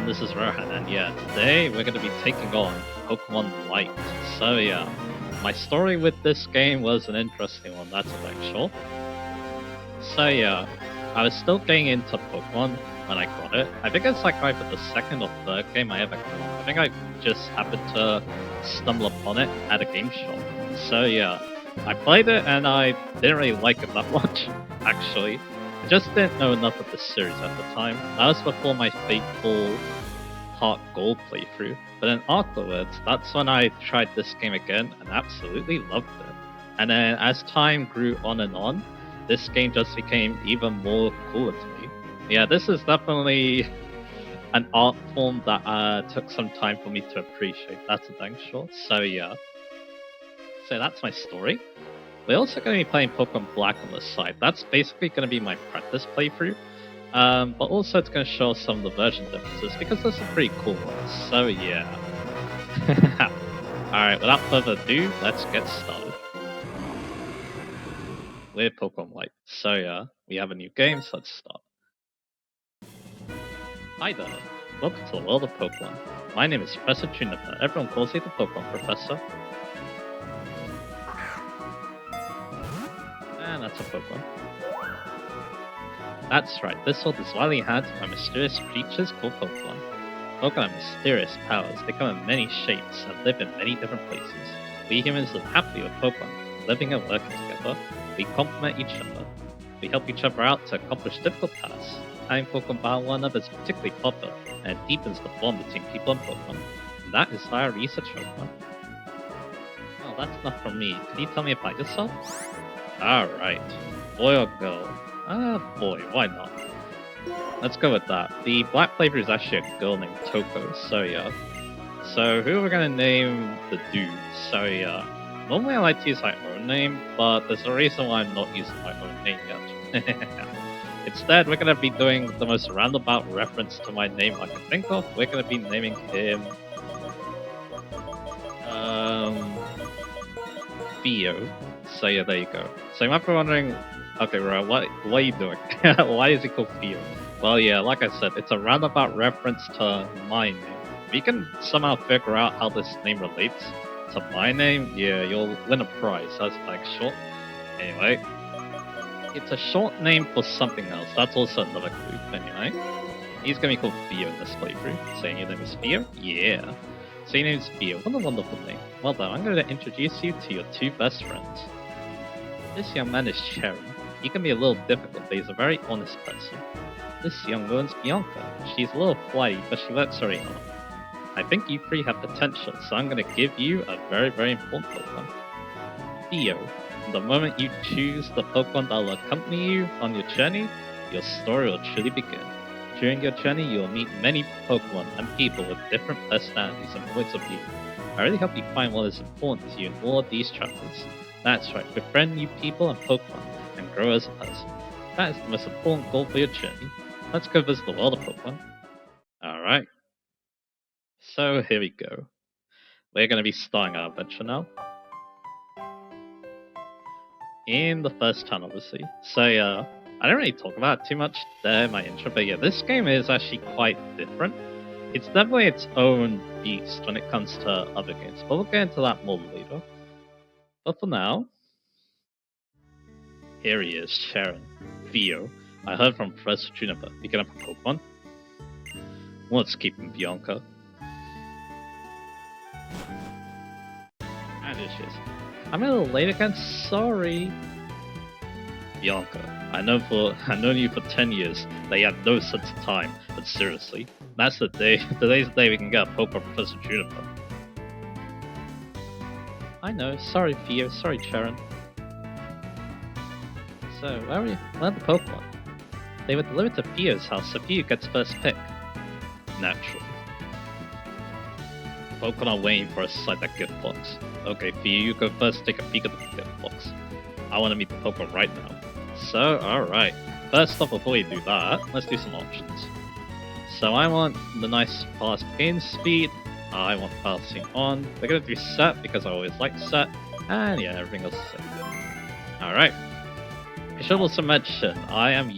This is Rohan, and yeah, today we're going to be taking on Pokemon Light. So yeah, my story with this game was an interesting one, that's for dang sure. So yeah, I was still getting into Pokemon when I got it. I think it's like either the second or third game I ever got. I think I just happened to stumble upon it at a game shop. So yeah, I played it and I didn't really like it that much, actually. I just didn't know enough of the series at the time. That was before my fateful Heart Gold playthrough. But then afterwards, that's when I tried this game again and absolutely loved it. And then as time grew on and on, this game just became even more cooler to me. Yeah, this is definitely an art form that took some time for me to appreciate. That's a dang sure. So yeah. So that's my story. We're also going to be playing Pokemon Black on the side. That's basically going to be my practice playthrough. But also it's going to show some of the version differences because there's some pretty cool ones. So yeah. Alright, without further ado, let's get started. We're Pokemon Light. So yeah, we have a new game, so let's start. Hi there. Welcome to the world of Pokemon. My name is Professor Juniper. Everyone calls me the Pokemon Professor. And that's a Pokemon. That's right, this world is widely inhabited by mysterious creatures called Pokemon. Pokemon have mysterious powers, they come in many shapes and live in many different places. We humans live happily with Pokemon, living and working together. We complement each other. We help each other out to accomplish difficult tasks. Having Pokemon battle one another is particularly popular, and it deepens the bond between people and Pokemon. And that is why I research Pokemon. Oh, that's not from me. Can you tell me about yourself? Alright. Boy or girl? Boy, why not? Let's go with that. The black flavor is actually a girl named Toko, so yeah. So who are we gonna name the dude? So yeah. Normally I like to use my own name, but there's a reason why I'm not using my own name yet. Instead, we're gonna be doing the most roundabout reference to my name I can think of. We're gonna be naming him... Theo. So yeah, there you go. So you might be wondering, okay, right, what are you doing? Why is he called Theo? Well, yeah, like I said, it's a roundabout reference to my name. If you can somehow figure out how this name relates to my name, yeah, you'll win a prize. That's like short. Anyway, it's a short name for something else. That's also another clue. Anyway, he's gonna be called Theo in this playthrough. Saying your name is Theo? Yeah. So your name is Theo. What a wonderful name. Well then, I'm going to introduce you to your two best friends. This young man is Cherry. He can be a little difficult, but he's a very honest person. This young woman's Bianca. She's a little flighty, but she works very hard. I think you three have potential, so I'm going to give you a very, very important Pokemon. Theo. The moment you choose the Pokemon that will accompany you on your journey, your story will truly begin. During your journey, you will meet many Pokemon and people with different personalities and points of view. I really hope you find what is important to you in all of these chapters. That's right, befriend new people and Pokemon, and grow as a person. That is the most important goal for your journey. Let's go visit the world of Pokemon. Alright. So here we go. We're going to be starting our adventure now. In the first town, obviously. So yeah, I don't really talk about it too much there in my intro, but yeah, this game is actually quite different. it's definitely its own beast when it comes to other games, but we'll get into that more later. But for now, here he is, Sharon. Theo. I heard from Professor Juniper. You can have a Pokemon. Let's keep him Bianca. And there she is. I'm a little late again, sorry. Bianca, I've known you for 10 years. They have no sense of time, but seriously, that's the day. Today's the day we can get a Pokemon Professor Juniper. I know. Sorry, Theo. Sorry, Sharon. So, where are the Pokemon? They were delivered to Theo's house, so Theo gets first pick. Naturally. Pokemon are waiting for us inside that gift box. Okay, Theo, you go first, take a peek at the gift box. I want to meet the Pokemon right now. So, alright. First off, before we do that, let's do some options. So I want the nice fast gain speed. I want passing on. We're gonna do set because I always like set. And yeah, everything else is set. Alright. I should also mention, I'm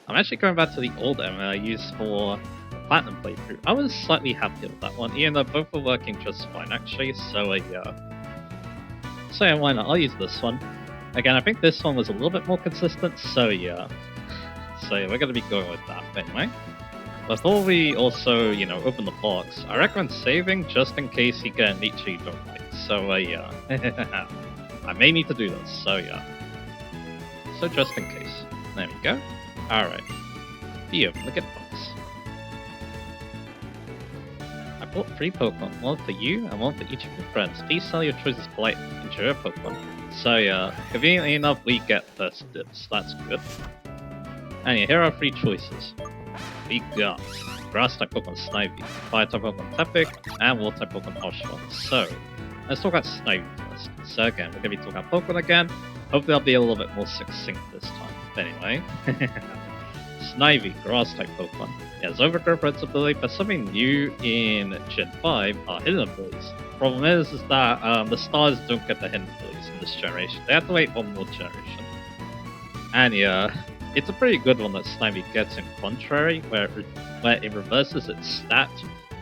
actually going back to the old MMO I used for Platinum playthrough. I was slightly happy with that one, even though both were working just fine actually, so yeah. So yeah, why not? I'll use this one. Again, I think this one was a little bit more consistent, so yeah. So yeah, we're gonna be going with that anyway. Before we also, open the box, I recommend saving just in case you get an feature you don't like. So yeah. I may need to do this, so yeah. So just in case. There we go. Alright. Theo, look at box. I bought 3 Pokemon, one for you and one for each of your friends. Please sell your choices politely. Enjoy your Pokemon. So yeah, conveniently enough, we get first dibs. That's good. And yeah, here are 3 choices. We got Grass-type Pokemon Snivy, Fire-type Pokemon Tepic, and Water-type Pokemon Oshawott. So, let's talk about Snivy first. So again, we're going to be talking about Pokemon again. Hopefully I'll be a little bit more succinct this time. But anyway, Snivy, Grass-type Pokemon. It has Overgrowth ability, but something new in Gen 5 are hidden abilities. Problem is that the stars don't get the hidden abilities in this generation. They have to wait one more generation. And yeah, it's a pretty good one that Snivy gets in Contrary, where it reverses its stat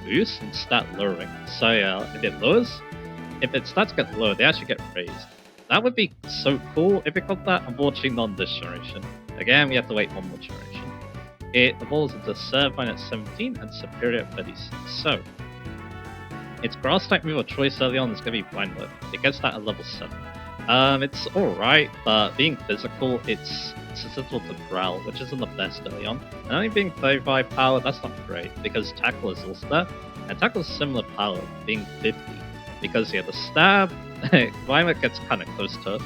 boost and stat lowering. So yeah, if its stats get low, they actually get raised. That would be so cool if it got that, unfortunately not in this generation. Again, we have to wait one more generation. It evolves into Servine at 17 and Superior at 36. So, its grass type move of choice early on is going to be Blind Whip. It gets that at level 7. It's alright, but being physical, it's susceptible to Growl, which isn't the best early on. And only being 35 power, that's not great, because Tackle is also there. And Tackle's similar power, being 50. Because yeah, the Stab, Blind Whip gets kind of close to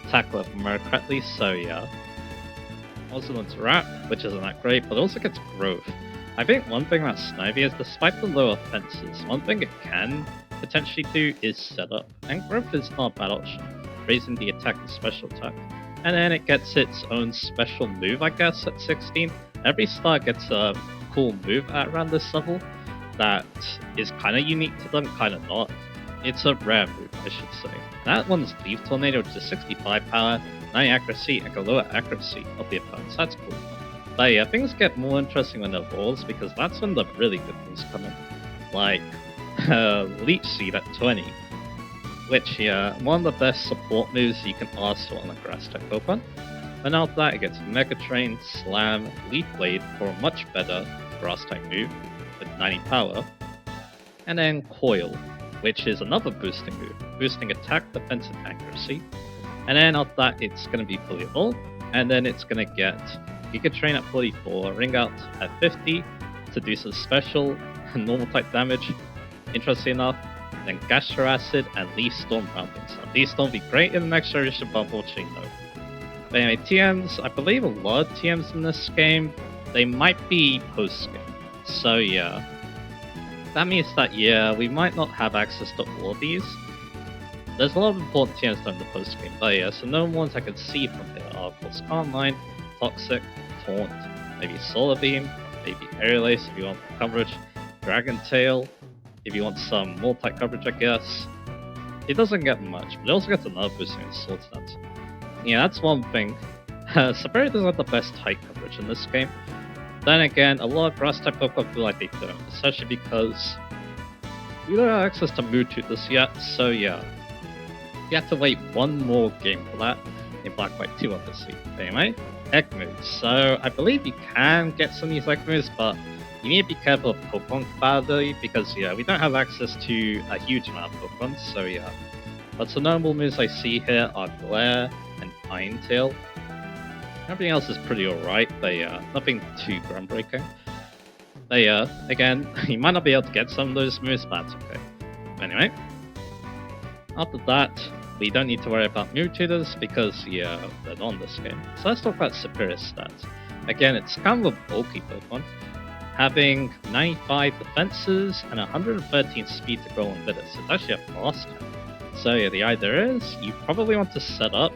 Tackle if I remember correctly, so yeah. Also wants Wrap, which isn't that great, but it also gets Growth. I think one thing about Snivy is, despite the low offenses, one thing it can potentially do is Setup, and Growth is not a bad option, raising the attack and special attack. And then it gets its own special move, I guess, at 16. Every star gets a cool move at around this level that is kind of unique to them, kind of not. It's a rare move, I should say. That one's Leaf Tornado, which is 65 power, 9 accuracy, and can lower accuracy of the opponents. That's cool. But yeah, things get more interesting when it evolves, because that's when the really good moves come in. Like, Leech Seed at 20. Which, yeah, one of the best support moves you can ask for on a Grass-type Pokemon. And after that, it gets Mega Train, Slam, Leaf Blade for a much better Grass-type move with 90 power. And then Coil, which is another boosting move, boosting attack, defense, and accuracy. And then after that, it's going to be fully evolved, and then it's going to get Giga Train at 44, Ring Out at 50 to do some special normal type damage. Interesting enough, then Gastro Acid and Leaf Storm rounding. So Leaf Storm will be great in the next generation, but unfortunately no. But anyway, TMs, I believe a lot of TMs in this game, they might be post-game. So yeah. That means that, yeah, we might not have access to all of these. There's a lot of important TMs done in the post-game, but yeah, so known ones I can see from here are, of course, Calm Mind, Toxic, Taunt, maybe Solar Beam, maybe Aerial Ace if you want coverage, Dragon Tail, if you want some multi-coverage, I guess. It doesn't get much, but it also gets another boosting in Sword Stance. Yeah, that's one thing. Superior doesn't have the best height coverage in this game. Then again, a lot of grass type Pokemon feel like they don't, especially because we don't have access to Mewtwo this yet, so yeah. You have to wait one more game for that in Black White 2, obviously. But anyway, egg moves. So I believe you can get some of these egg moves, but you need to be careful of Pokemon compatibility because yeah, we don't have access to a huge amount of Pokemon, so yeah. But some notable moves I see here are Glare and Iron Tail. Everything else is pretty alright, but yeah, nothing too groundbreaking. But yeah, again, you might not be able to get some of those moves, but that's okay. But anyway, after that, we don't need to worry about Mewtwo because yeah, they're not in this game. So let's talk about superior stats. Again, it's kind of a bulky Pokemon, having 95 defenses and 113 speed to go on with it. So it's actually a fast type. So yeah, the idea is you probably want to set up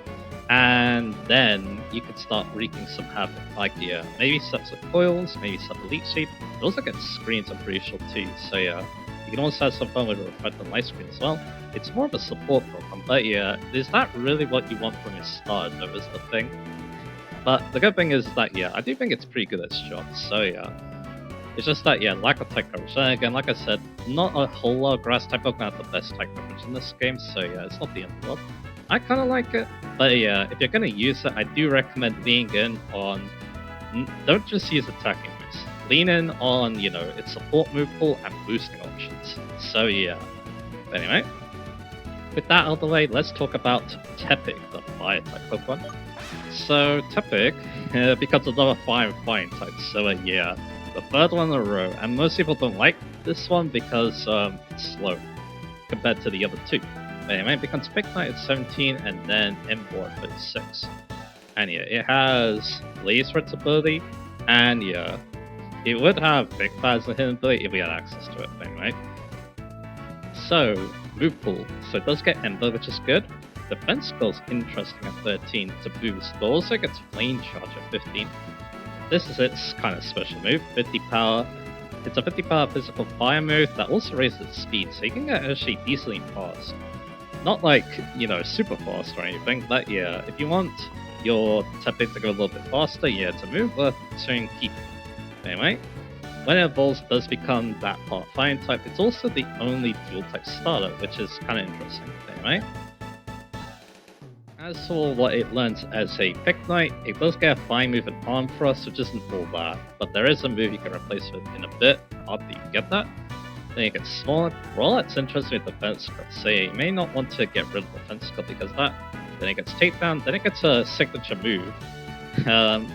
and then you could start wreaking some havoc. Like yeah, maybe sets of coils, maybe set a leech seed. It also gets screens, I'm pretty sure too. So yeah, you can also have some fun with a reflected light screen as well. It's more of a support Pokemon, but yeah, is that really what you want from your starter though is the thing. But the good thing is that yeah, I do think it's pretty good at its job. So yeah. It's just that, yeah, lack of type coverage. And again, like I said, not a whole lot of grass type Pokemon have the best type coverage in this game, so yeah, it's not the end of the world. I kind of like it, but yeah, if you're going to use it, I do recommend leaning in on... Don't just use attacking moves. Lean in on, you know, its support move pool and boosting options. So yeah. But anyway, with that out of the way, let's talk about Tepig, the fire type Pokemon. So Tepig becomes another fire and flying type, so yeah. The third one in a row, and most people don't like this one because it's slow compared to the other two. But anyway, it becomes Big Knight at 17 and then Ember at 36. And yeah, it has laser its ability, and yeah, it would have Big Bad as a hidden ability if we had access to it. But anyway, so move pool. So it does get Ember, which is good. Defense skill's interesting at 13 to boost, but also gets Flame Charge at 15. This is its kind of special move, 50 power. It's a 50 power physical fire move that also raises its speed, so you can get actually decently fast. Not like, you know, super fast or anything, but yeah, if you want your Tepig to go a little bit faster, yeah, it's a move worth showing keep. Anyway, when it evolves, it does become that part fire type. It's also the only dual type starter, which is kind of interesting. Anyway, as for what it learns as a Pick Knight, it does get a fire move and Arm Thrust, which isn't all that, but there is a move you can replace it in a bit after you get that. Then it gets smaller. Well, that's interesting with Defense Skill, so you may not want to get rid of Defense Skill because that. Then it gets Takedown, then it gets a signature move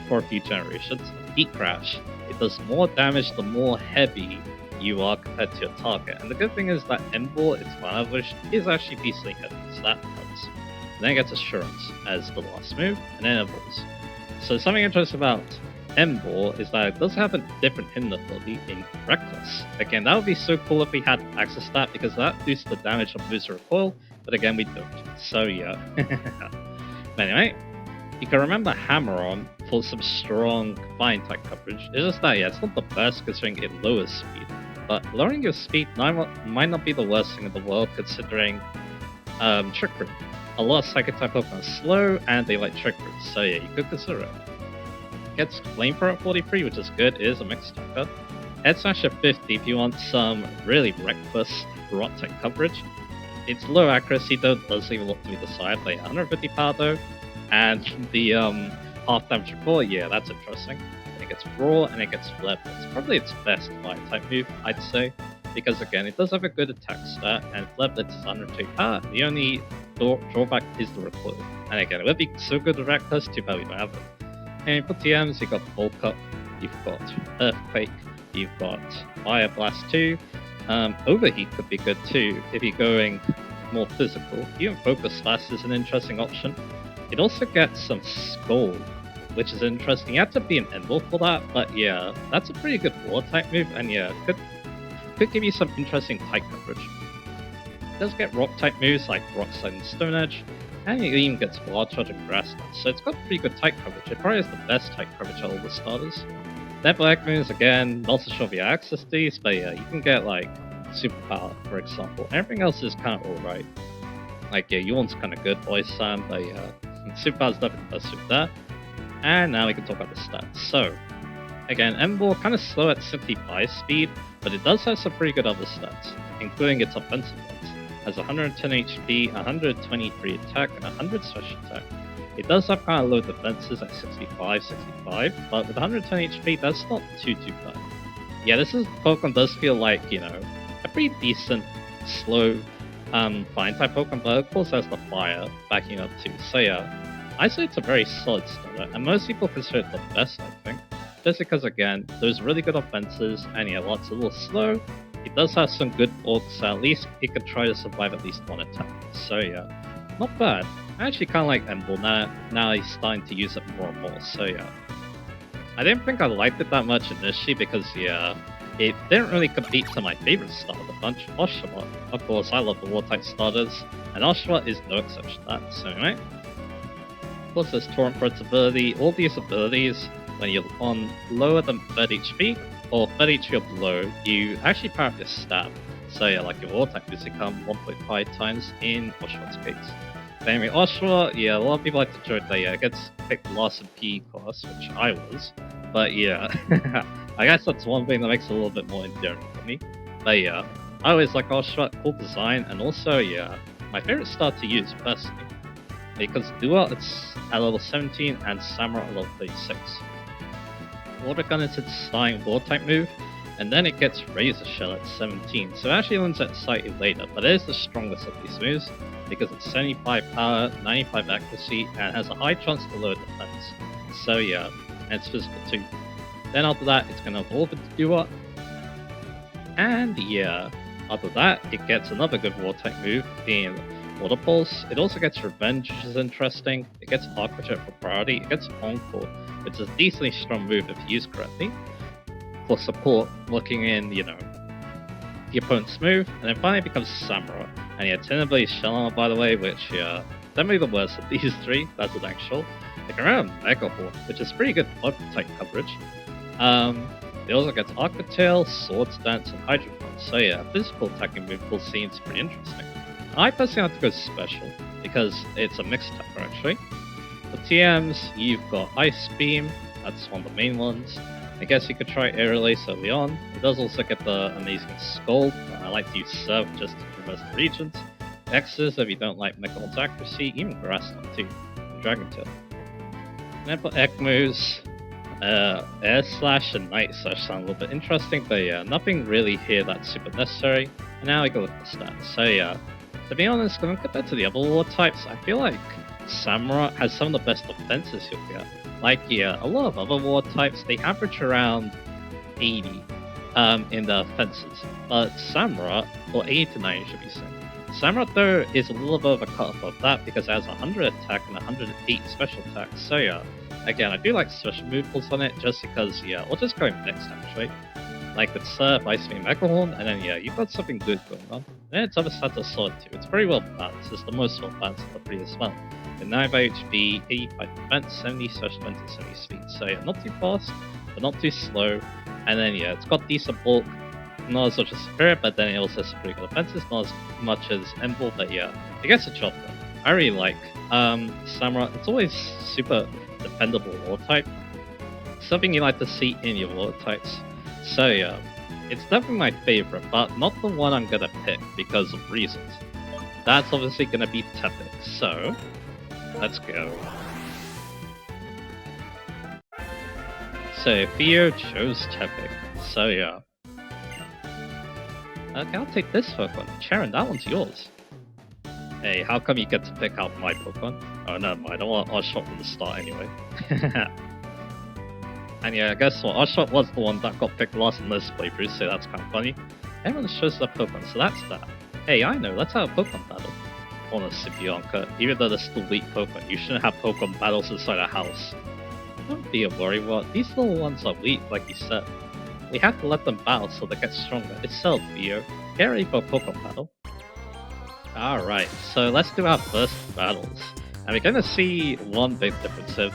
for a few generations. Heat Crash. It does more damage the more heavy you are compared to your target, and the good thing is that Ember, its mana which is actually decently heavy, so that helps. Then it gets Assurance as the last move, and then evolves. So something interesting about Ember is that it does have a different hidden ability in Reckless. Again, that would be so cool if we had access to that, because that boosts the damage of booster recoil, but again we don't. So yeah. But anyway, you can remember Hammer On for some strong flying type coverage. It's just that, yeah, it's not the best considering it lowers speed. But lowering your speed might not be the worst thing in the world considering Trick Room. A lot of Psychic type Pokemon are slow and they like Trick Room, so yeah, you could consider it. Gets Flamethrower at 43, which is good, it is a mixed type card. Head Smash at 50 if you want some really reckless rock type coverage. It's low accuracy though, does leave a lot to be desired, but yeah, 150 power though, and the half damage recoil, yeah, that's interesting. And it gets Raw and it gets Flip. It's probably its best fire type move, I'd say, because again, it does have a good attack stat, and Flip it's 102 power. The only drawback is the recoil. And again, it would be so good with Reckless, too bad we don't have it. And for TMs, you've got Bulk Up, you've got Earthquake, you've got Fire Blast 2. Overheat could be good too if you're going more physical. Even Focus Slash is an interesting option. It also gets some Skull, which is interesting. You have to be an Ember for that, but yeah, that's a pretty good war type move, and yeah, could give you some interesting type coverage. It does get rock type moves like Rock Slide and Stone Edge, and it even gets Wild Charge and Grass Dance, so it's got pretty good type coverage. It probably has the best type coverage of all the starters. Devil Egg moves, again, not so sure if you have access to these, but yeah, you can get like Superpower, for example. Everything else is kind of alright. Like, yeah, Yawn's kind of good, Voice Slam, but yeah, Superpower's definitely the best suit there. And now we can talk about the stats. So, Again, M-Ball kind of slow at 65 speed, but it does have some pretty good other stats, including its offensive ones. It has 110 HP, 123 attack, and 100 special attack. It does have kind of low defenses at 65, but with 110 HP, that's not too bad. Yeah, this Pokemon does feel like, you know, a pretty decent, slow, fine type Pokemon, but of course has the fire backing up too. So yeah, I say it's a very solid starter, and most people consider it the best, I think. Just because, again, there's really good offenses, and yeah, while it's a little slow, it does have some good bulk, so at least it could try to survive at least one attack. So yeah, not bad. I actually kind of like Emble now he's starting to use it more and more, so yeah. I didn't think I liked it that much initially because, yeah, it didn't really compete to my favorite starter of the bunch, Oshawott. Of course, I love the War-type starters, and Oshawott is no exception to that, so anyway. Of course, there's Torrent for its ability. All these abilities, when you're on lower than 30 HP, or 30 HP or below, you actually power up your stab. So yeah, like your War-type moves become 1.5 times in Oshawott's case. But anyway, Oshawott, yeah, a lot of people like to joke that yeah, it gets picked last in PE class, which I was. But yeah, I guess that's one thing that makes it a little bit more endearing for me. But yeah, I always like Oshawott, cool design, and also yeah, my favorite start to use personally. Because Duel, it's at level 17 and Samurai at level 36. Water Gun is its starting War-type move, and then it gets Razor Shell at 17, so it actually learns that slightly later, but it is the strongest of these moves, because it's 75 power, 95 accuracy, and has a high chance to lower defense. So yeah, and it's physical too. Then after that, it's going to evolve into Duel, and yeah, after that, it gets another good War-type move, being Water Pulse. It also gets Revenge, which is interesting. It gets Aqua Jet for priority. It gets Encore, which is a decently strong move if used correctly. For support, looking in, you know, the opponent's move, and then finally becomes Samurai. And yeah, Tinnerblade Shell Armor, by the way, which, yeah, definitely the worst of these three, that's an actual. They can run a Mega Horn, which is pretty good type coverage. It also gets Aqua Tail, Swords Dance, and Hydro Pump. So yeah, physical attacking move pool seems pretty interesting. I personally have to go special, because it's a mixed attacker actually. For TMs, you've got Ice Beam, that's one of the main ones. I guess you could try Air Relay early on. It does also get the amazing Scald. I like to use Surf just to traverse the regions. X's if you don't like Megalon's accuracy, even Grassland too, and Dragon Tail. And then for Egg moves, Air Slash and Night Slash sound a little bit interesting, but yeah, nothing really here that's super necessary. And now we go with the stats. So yeah, to be honest, when compared to the other war types, I feel like Samurai has some of the best defenses you'll get. Like, yeah, a lot of other war types, they average around 80 in the offenses. But Samurai, or 80 to 90 should be said. Samurai, though, is a little bit of a cut above that because it has 100 attack and 108 special attack. So yeah, again, I do like special move pulls on it just because, yeah, we'll just go next actually. Like with Surf, Ice Beam, Mega Horn, and then yeah, you've got something good going on. And its other stats are solid too. It's very well balanced. It's the most well balanced of the three as well. With 95 HP, 85 defense, 70 special defense, and 70 speed. So yeah, not too fast, but not too slow. And then yeah, it's got decent bulk. Not as much as Spirit, but then it also has pretty good defenses. Not as much as Emble, but yeah, it gets the job done. I really like Samurai. It's always super dependable war type. Something you like to see in your war types. So yeah, it's definitely my favorite, but not the one I'm gonna pick because of reasons. That's obviously gonna be Tepig, so let's go. So Theo chose Tepig, so yeah. Okay, I'll take this Pokemon. Sharon, that one's yours. Hey, how come you get to pick out my Pokemon? Oh, never mind, I'll shot from the start anyway. And yeah, guess what? Oshawott was the one that got picked last in this playthrough, so that's kind of funny. Everyone shows their Pokemon, so that's that. Hey, I know, let's have a Pokemon battle. Honestly, Bianca, even though they're still weak Pokemon, you shouldn't have Pokemon battles inside a house. Don't be a worrywart, these little ones are weak, like you said. We have to let them battle so they get stronger. It's settled, Theo. Get ready for a Pokemon battle. Alright, so let's do our first battles. And we're going to see one big difference of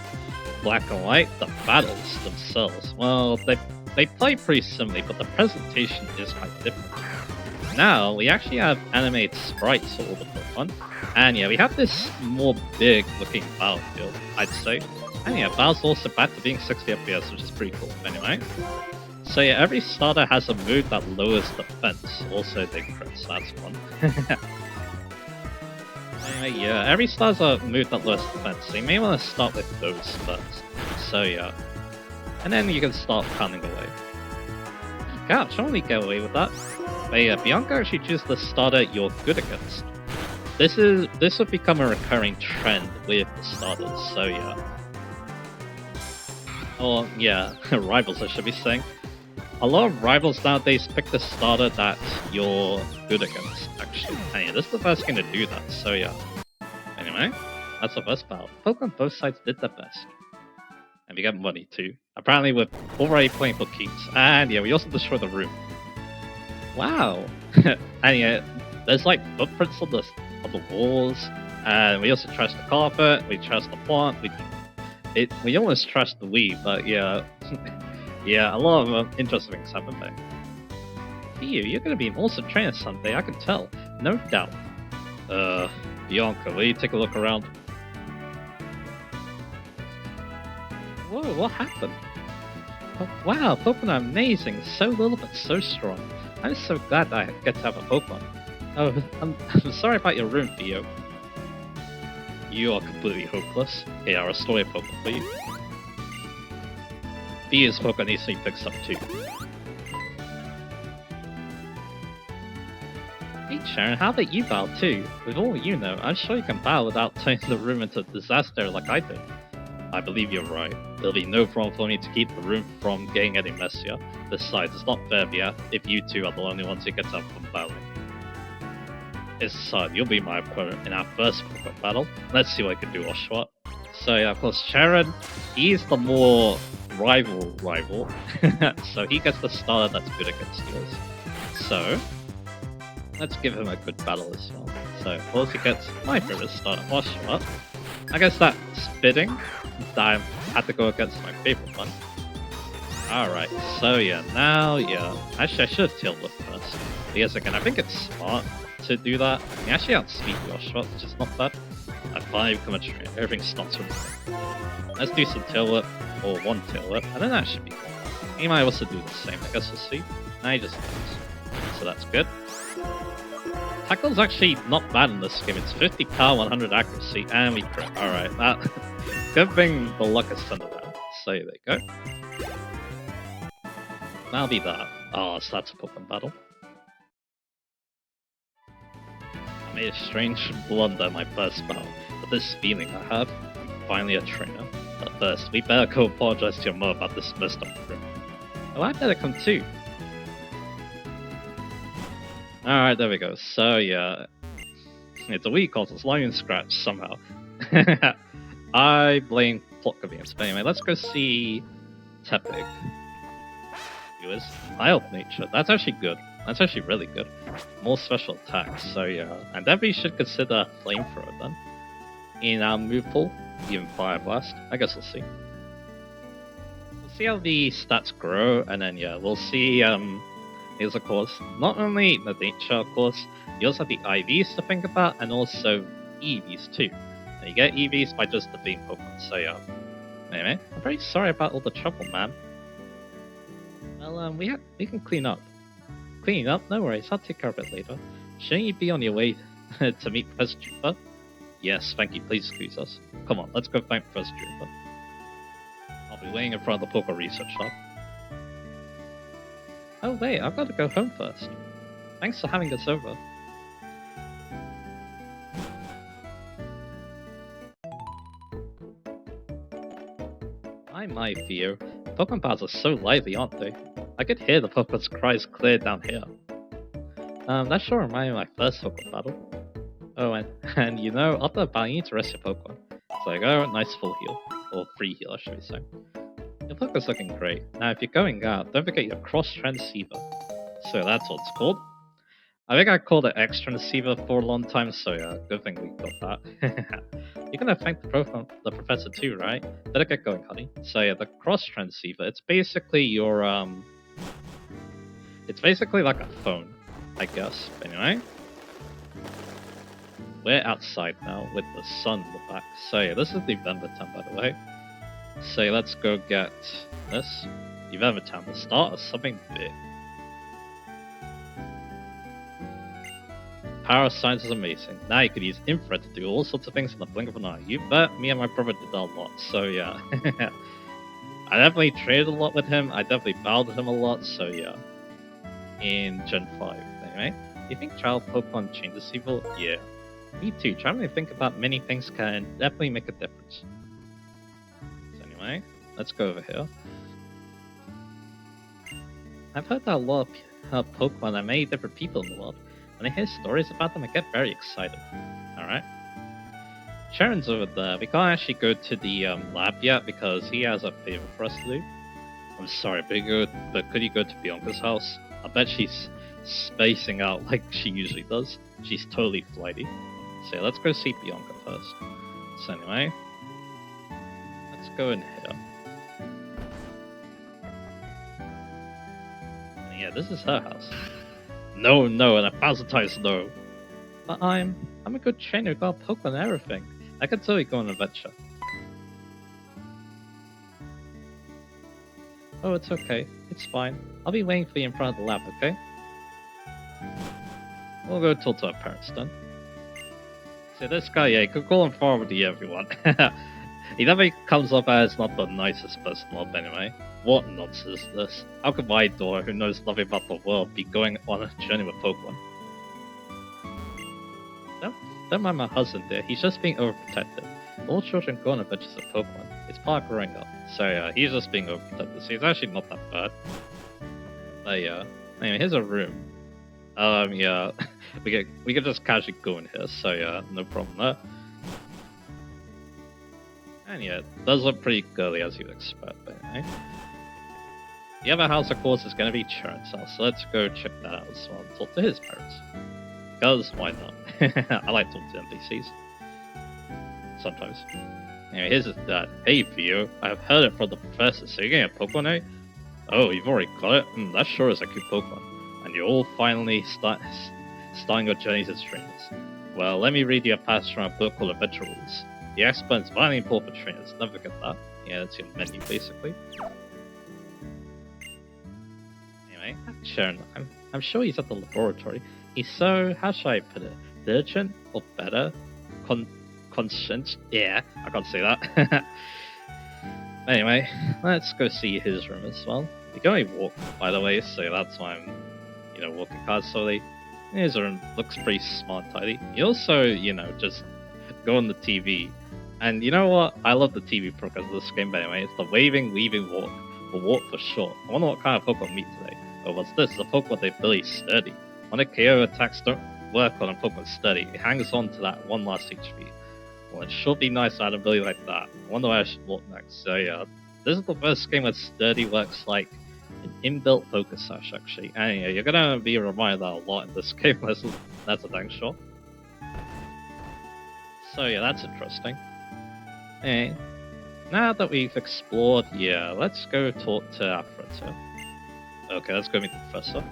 Black and White, the battles themselves. Well, they play pretty similarly, but the presentation is quite different. Now, we actually have animated sprites for all the Pokemon. And yeah, we have this more big looking battlefield, I'd say. And yeah, battle's also back to being 60 FPS, which is pretty cool. Anyway. So yeah, every starter has a move that lowers defense. Also, they crits. That's fun. Anyway, yeah, every star's a move that lowers defense, so you may want to start with those first. So yeah. And then you can start pounding away. Gosh, I only get away with that. But yeah, Bianca actually chooses the starter you're good against. This would become a recurring trend with the starters, so yeah. Or yeah, rivals I should be saying. A lot of rivals nowadays pick the starter that you're good against, actually. And yeah, this is the first game to do that, so yeah. Anyway, that's the first battle. Pokemon both sides did their best. And we get money too. Apparently we're already playing for keeps. And yeah, we also destroyed the room. Wow! And yeah, there's like footprints on the walls. And we also trashed the carpet, we trashed the plant, we almost trashed the Wii, but yeah. Yeah, a lot of interesting things happen there. You're gonna be an awesome trainer someday, I can tell. No doubt. Bianca, will you take a look around? Whoa, what happened? Oh, wow, Pokemon are amazing. So little but so strong. I'm so glad I get to have a Pokemon. Oh, I'm sorry about your room, Theo. You are completely hopeless. Okay, I'll restore your Pokemon for you. Theo's Pokemon needs to be fixed up too. Hey Sharon, how about you battle too? With all you know, I'm sure you can battle without turning the room into a disaster like I did. I believe you're right. There'll be no problem for me to keep the room from getting any messier. Besides, it's not fair if you two are the only ones who get up from battling. It's you'll be my opponent in our first Pokemon battle. Let's see what I can do, Oshawott. So yeah, of course, Sharon, he's the more rival. So he gets the starter that's good against yours. So, let's give him a good battle as well. So, of course, he gets my favorite starter, Oshawott. I guess that's fitting that I had to go against my favorite one. Alright, so yeah, now, yeah. Actually, I should have tailed whipped first. But yes, again, I think it's smart to do that. You actually outspeed the Oshawott, which is not bad. I finally become a trainer. Everything starts from there. Let's do some tail whip, or one tail whip, and then that should be good. He might also do the same, I guess we'll see. Now he just does. So that's good. Tackle's actually not bad in this game. It's 50 power, 100 accuracy, and we crit. Alright, that good thing the luck is turned around. So there you go. That'll be that. Oh, so that's a Pokemon battle. I made a strange blunder in my first battle, but this feeling I have, I'm finally a trainer. But first, we better go apologize to your mother about this messed up room. Oh, I better come too. Alright, there we go. So yeah, it's a Wii console, it's Lion Scratch somehow. I blame plot convenience. But anyway, let's go see Tepig. He was mild nature. That's actually good. That's actually really good. More special attacks, so yeah. And then we should consider Flamethrower then. In our move pool, even Fire Blast. I guess we'll see. We'll see how the stats grow, and then yeah, we'll see is of course not only the nature, of course, you also have the IVs to think about, and also EVs too. And you get EVs by just defeating Pokemon, so yeah. Anyway, I'm very sorry about all the trouble, man. Well, we can clean up. Cleaning up? No worries, I'll take care of it later. Shouldn't you be on your way to meet Professor Juniper? Yes, thank you, please excuse us. Come on, let's go find Professor Juniper. I'll be waiting in front of the Poké Research Lab. Oh wait, I've got to go home first. Thanks for having us over. My Theo. Pokemon battles are so lively, aren't they? I could hear the Pokemon's cries clear down here. That sure reminded me of my first Pokemon battle. Oh, and you know, after the battle, you need to rest your Pokemon. So I got a nice full heal. Or free heal, I should be saying. Your Pokemon's looking great. Now, if you're going out, don't forget your Cross Transceiver. So that's what it's called. I think I called it X Transceiver for a long time, so yeah, good thing we got that. You're gonna thank the professor too, right? Better get going, honey. So yeah, the Cross Transceiver, it's basically your, it's basically like a phone, I guess. But anyway, we're outside now with the sun in the back. So yeah, this is November time, by the way. So let's go get this. Nuvema Town, the start of something big. Power of science is amazing. Now you could use infrared to do all sorts of things in the blink of an eye. You bet me and my brother did that a lot, so yeah. I definitely traded a lot with him, I definitely battled him a lot, so yeah. In Gen 5, anyway. Do you think child Pokemon changes people? Yeah. Me too, trying to think about many things can definitely make a difference. So anyway, let's go over here. I've heard that a lot of Pokemon are many different people in the world. When I hear stories about them, I get very excited. Alright. Sharon's over there. We can't actually go to the lab yet because he has a favor for us to do. I'm sorry, but could you go to Bianca's house? I bet she's spacing out like she usually does. She's totally flighty. So let's go see Bianca first. So anyway, let's go in here. And yeah, this is her house. No, and 1,000 times no. But I'm a good trainer, got a Pokemon and everything. I can totally go on an adventure. Oh, it's okay. It's fine. I'll be waiting for you in front of the lab, okay? We'll go talk to our parents then. See, this guy, yeah, you could call him Father to everyone. He definitely comes up as not the nicest person in the world anyway. What nonsense is this? How could my daughter, who knows nothing about the world, be going on a journey with Pokemon? Don't mind my husband there, he's just being overprotective. All children go on adventures with Pokemon. It's part of growing up. So yeah, he's just being overprotective, so he's actually not that bad. But yeah, anyway, here's a room. Yeah, we can just casually go in here, so yeah, no problem there. And yeah, it does look pretty girly as you'd expect, but anyway. The other house, of course, is going to be Charon's house, so let's go check that out as well and talk to his parents. Because why not? I like talking to NPCs. Sometimes. Anyway, here's his dad. Hey, Theo, I've heard it from the professor, so you're getting a Pokemon, eh? Oh, you've already got it? That sure is a cute Pokemon. And you're all finally starting your journeys as trainers. Well, let me read you a passage from a book called Adventure Rules. The expert is vitally important for trainers, never forget that. Yeah, that's your menu, basically. Anyway, Sharon, I'm sure he's at the laboratory. He's so, how should I put it, diligent or better? Conscious? Yeah, I can't say that. Anyway, let's go see his room as well. We can only walk, by the way, so that's why I'm, walking cars slowly. His room looks pretty smart and tidy. You also, just go on the TV. And you know what? I love the TV programs of this game, but anyway, it's the Waving, Weaving Walk. Or Walk for short. I wonder what kind of Pokemon meet today. Oh, what's this? It's a Pokemon they really sturdy. When the KO attacks don't work on a Pokemon sturdy, it hangs on to that one last HP. Well, it should be nice to have an ability like that. I wonder where I should walk next. So yeah, this is the first game where sturdy works like an inbuilt focus sash, actually. And yeah, you're gonna be reminded of that a lot in this game. That's a dang shot. So yeah, that's interesting. Hey, now that we've explored, yeah, let's go talk to our friends here. Okay, let's go meet the professor.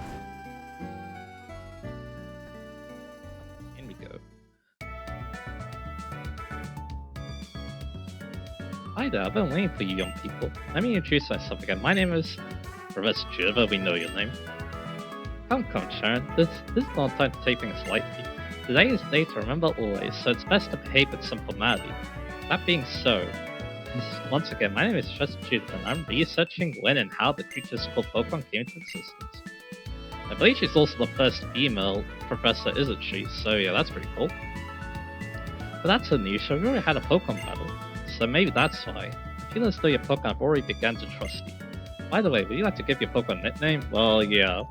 In we go. Hi there, I've been waiting for you young people. Let me introduce myself again. My name is Professor Juniper, we know your name. Come, Sharon, this is not time to take things lightly. Today is the day to remember always, so it's best to behave with some formality. That being so, once again, my name is Professor Juniper, and I'm researching when and how the creatures called Pokemon came into existence. I believe she's also the first female professor, isn't she? So yeah, that's pretty cool. But that's unusual, we've already had a Pokemon battle, so maybe that's why. I feel as though your Pokemon have already begun to trust you. By the way, would you like to give your Pokemon a nickname? Well, yeah.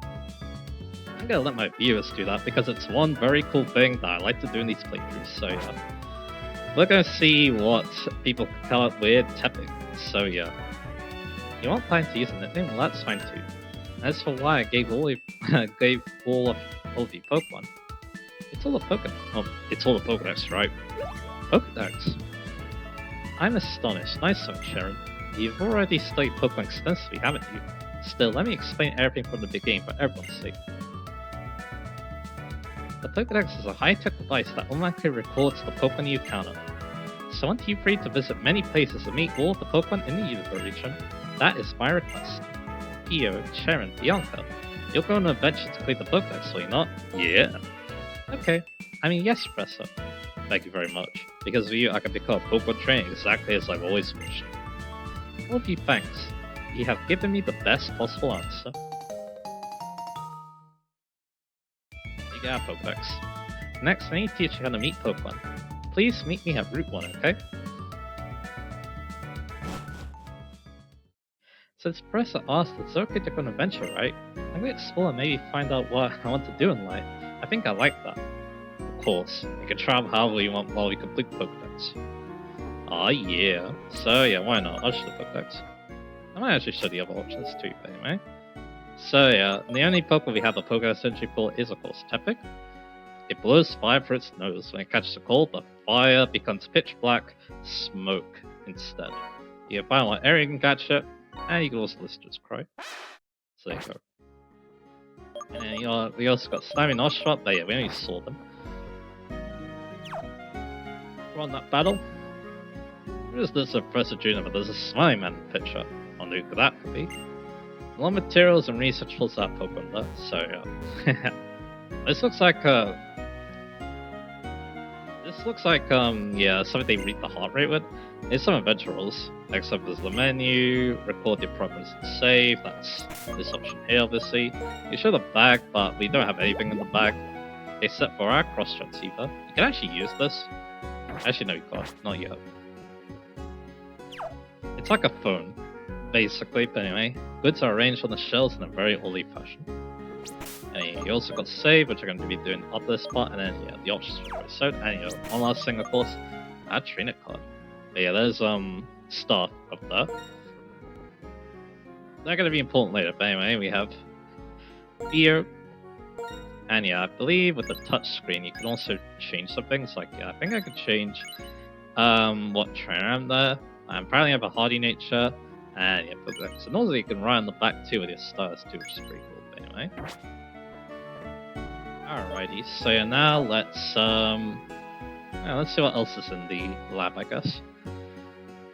I'm gonna let my viewers do that because it's one very cool thing that I like to do in these playthroughs, so yeah. We're gonna see what people can come up with tapping, so yeah. You want time to use a nickname? Well, that's fine too. As for why I gave all of you Pokemon, it's all a Pokédex. Oh, it's all a Pokédex, right? Pokédex? I'm astonished. Nice one, Sharon. You've already studied Pokemon extensively, haven't you? Still, let me explain everything from the beginning for everyone's sake. The Pokédex is a high-tech device that automatically records the Pokemon you encounter. I want you free to visit many places and meet all of the Pokemon in the Unova region. That is my request. Theo, Sharon, Bianca, you'll go on an adventure to complete the Pokedex, will you not? Yeah. Okay. I mean, yes, Professor. Thank you very much. Because of you, I can become Pokemon training exactly as I've always wished. All of you, thanks. You have given me the best possible answer. You get our Pokedex. Next, I need to teach you how to meet Pokemon. Please meet me at Route 1, okay? Since Professor asked, it's okay to go on an adventure, right? I'm going to explore and maybe find out what I want to do in life. I think I like that. Of course, you can travel however you want while we complete the Pokedex. Aw, yeah. So, yeah, why not? I'll show the Pokedex. I might actually show the other options too, but anyway. So, yeah, the only Pokemon we have a Pokedex entry for is, of course, Tepig. It blows fire through its nose. When it catches a cold, the fire becomes pitch black smoke instead. You can find what area you can catch it, and you can also listen to its cry. So there you go. And then we also got Slimy and Oshawott, but yeah, we only saw them. We're on that battle. What is this Professor Junior? But there's a Slime Man picture. I wonder who that could be. A lot of materials and research pulls out Pokemon there, so yeah. This looks like yeah, something they read the heart rate with. It's some adventure rules. Except there's the menu, record your progress and save, that's this option here obviously. You show the bag, but we don't have anything in the bag. Except for our cross transceiver. You can actually use this. Actually no you can't, not yet. It's like a phone, basically, but anyway. Goods are arranged on the shelves in a very oldie fashion. And you also got save, which I'm going to be doing at this part, and then yeah, the options for episode. And yeah, one last thing, of course, our trainer card. But yeah, there's stuff up there. They're going to be important later, but anyway, we have Theo. And yeah, I believe with the touch screen, you can also change some things. Like yeah, I think I could change what trainer I'm there. I apparently have a hardy nature, and yeah, Pokedex. And also you can write on the back too with your stars too, which is pretty cool. But anyway. Alrighty, so yeah, now let's see what else is in the lab, I guess.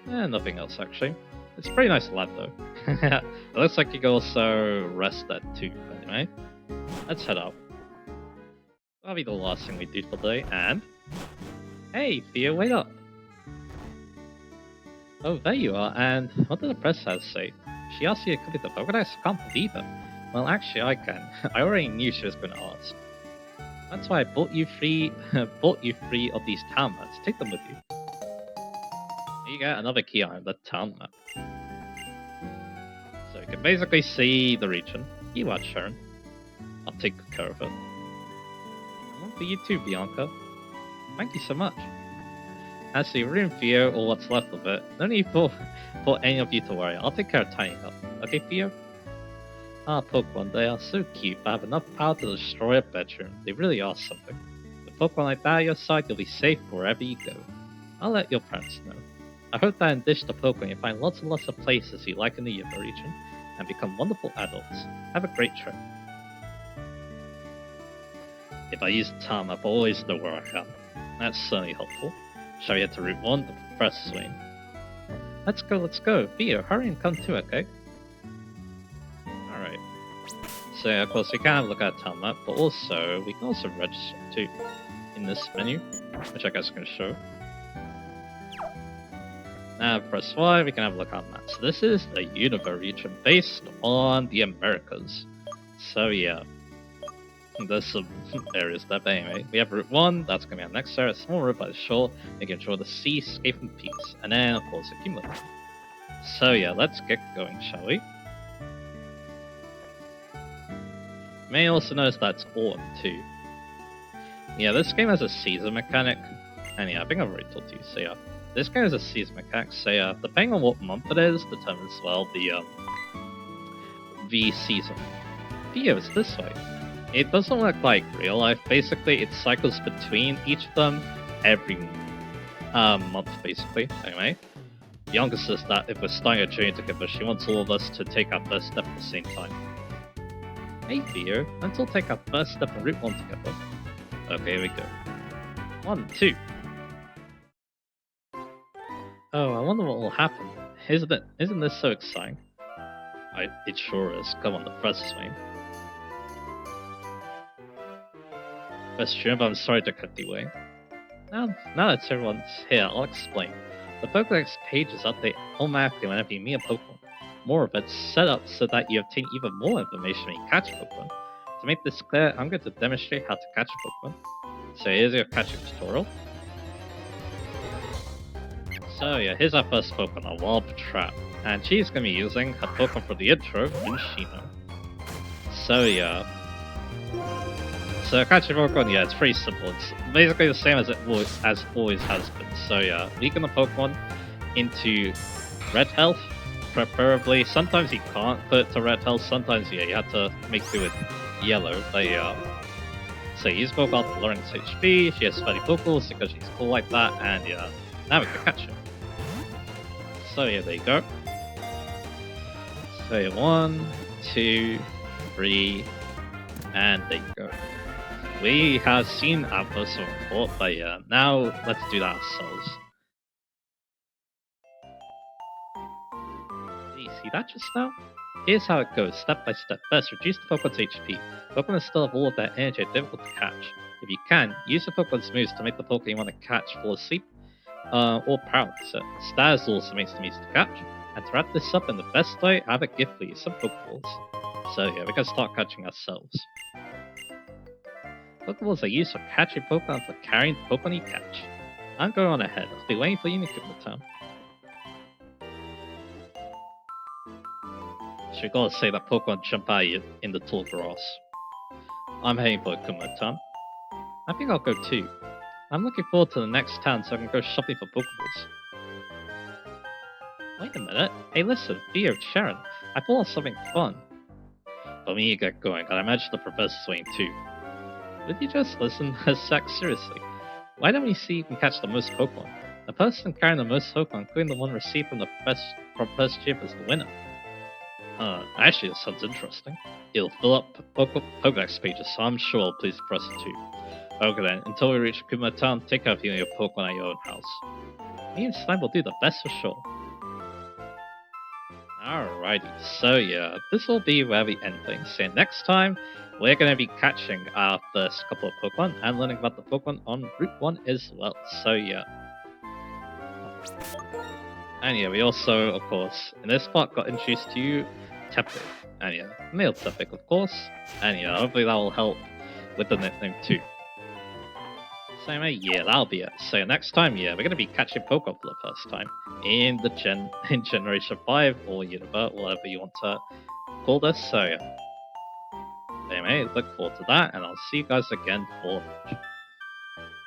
Nothing else actually. It's a pretty nice lab though. It looks like you can also rest that too, but anyway. Let's head out. That'll be the last thing we do for the day, and... Hey, Theo, wait up! Oh, there you are, and what did the press have to say? She asked you to complete the Pokedex? I can't believe it. Well, actually, I can. I already knew she was going to ask. That's why I bought you three of these town maps. Take them with you. You get another key item, the town map. So you can basically see the region. You are Sharon. I'll take good care of it. And one for you too, Bianca. Thank you so much. Actually, room Theo, or what's left of it. No need for any of you to worry. I'll take care of Tiny Help. Okay, Theo? Ah, Pokemon, they are so cute, but have enough power to destroy a bedroom. They really are something. With Pokemon like that at your side, you'll be safe wherever you go. I'll let your parents know. I hope that in Dish to Pokemon you find lots and lots of places you like in the Unova region, and become wonderful adults. Have a great trip. If I use the town map, I always know where I am. That's certainly helpful. Shall we head to Route 1, the Professor's Lane? Let's go. Theo, hurry and come too, okay? Alright. So, of course, we can have a look at the town map, but also, we can also register too in this menu, which I guess I can show. Now, press Y, we can have a look at the map. So, this is the Unova region based on the Americas. So, yeah. There's some areas there, but anyway, we have Route 1, that's going to be our next area, a small route by the shore, you can enjoy the sea, escape from peace, and then, of course, accumulate. So yeah, let's get going, shall we? You may also notice that's autumn too. Yeah, this game has a season mechanic, and yeah, I think I've already told you, so yeah. This game has a season mechanic, so yeah, depending on what month it is, determines, well, the season. Theo, it's this way. It doesn't look like real life, basically, it cycles between each of them every month, basically. Anyway, Bianca says that if we're starting a journey together, she wants all of us to take our first step at the same time. Hey Theo, let's all take our first step on Route 1 together. Okay, here we go. 1, 2. Oh, I wonder what will happen. Isn't this so exciting? It sure is. Come on, the first swing. That's true, but I'm sorry to cut you away. Now that everyone's here, I'll explain. The Pokédex pages update automatically whenever you meet a Pokemon. More of it's set up so that you obtain even more information when you catch a Pokemon. To make this clear, I'm going to demonstrate how to catch a Pokemon. So here's your catching tutorial. So yeah, here's our first Pokemon, a Wild Trap. And she's going to be using her Pokemon for the intro, Minshino. So yeah. So catching Pokemon, yeah, it's pretty simple. It's basically the same as it always has been. So yeah, weaken the Pokemon into red health, preferably. Sometimes you can't put it to red health, sometimes yeah, you have to make do with yellow. But yeah. So use Pokemon to learn its HP, she has 30 Pokeballs because she's cool like that, and yeah, now we can catch her. So yeah, there you go. So yeah, 1, 2, 3, and there you go. We have seen our personal report, but yeah, now let's do that ourselves. Did you see that just now? Here's how it goes, step by step. First, reduce the Pokemon's HP. Pokemon still have all of their energy are difficult to catch. If you can, use the Pokemon's moves to make the Pokemon you want to catch fall asleep, or paralyze it. Stars also makes them easy to catch. And to wrap this up in the best way, I have a gift for you, some Pokeballs. So yeah, we can start catching ourselves. Pokeballs are used for catching Pokemon and for carrying the Pokemon you catch. I'm going on ahead. I'll be waiting for you in the town. Should gotta say that Pokemon jump at you in the tall grass. I'm heading for Kuma town. I think I'll go too. I'm looking forward to the next town so I can go shopping for Pokeballs. Wait a minute. Hey listen, Theo, Sharon. I thought of something fun. But when you get going, I imagine the professor's waiting too. Would you just listen a sec? Seriously? Why don't we see who can catch the most Pokemon? The person carrying the most Pokemon, including the one received from the Professor Chip, is the winner. Actually, that sounds interesting. It'll fill up Pokedex pages, so I'm sure I'll please the Professor too. Okay then, until we reach Kuma Town, take care of you and your Pokemon at your own house. Me and Slime will do the best for sure. Alrighty, so yeah, this will be where we end things. So next time, we're going to be catching our first couple of Pokemon and learning about the Pokemon on Route 1 as well. So yeah. And yeah, we also, of course, in this part got introduced to Tepig. And yeah, male Tepig, of course. And yeah, hopefully that will help with the nickname too. So anyway, yeah, that'll be it. So next time, yeah, we're going to be catching Pokemon for the first time in the Generation 5 or Univert, whatever you want to call this. So yeah. Anyway, look forward to that, and I'll see you guys again for lunch.